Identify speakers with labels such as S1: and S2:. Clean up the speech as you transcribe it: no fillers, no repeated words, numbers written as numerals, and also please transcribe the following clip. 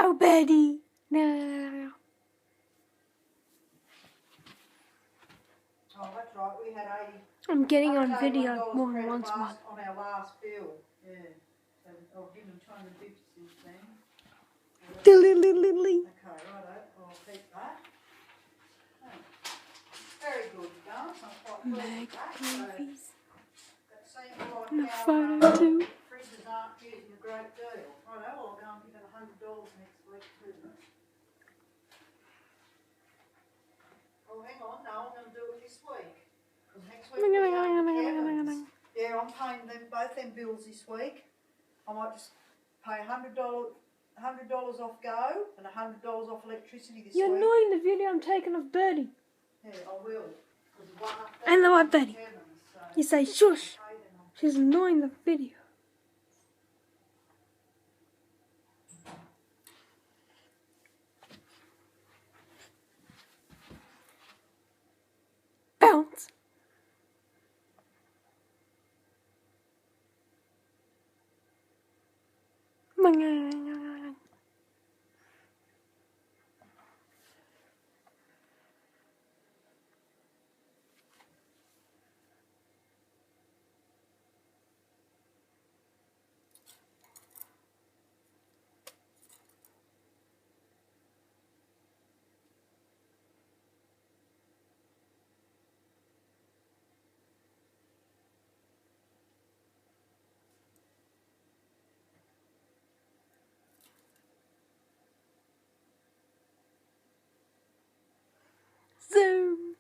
S1: No, Betty. No.
S2: Oh, that's right. We had 80.
S1: I'm getting on video more than once.
S2: On our last bill. Yeah. So I'll give them 250 then.
S1: Dilly.
S2: Okay, righto. I'll keep that. Oh. Very good, guys. I'm quite pleased with that.
S1: Movies.
S2: That seems like
S1: And a
S2: our
S1: photo too.
S2: fridges aren't using a great deal. Righto, I'll go and give it $100 next week too. Oh, hang on. No, I'm going to do it this week. Because next week we're going to Kevin's. Yeah, I'm paying them both them bills this week. I might just pay $100 off Go and $100 off electricity this
S1: You're
S2: week.
S1: annoying the video I'm taking of Birdie.
S2: Yeah, I will.
S1: And the white Betty.
S2: So
S1: You say shush. She's annoying the video. Bounce. Zoom.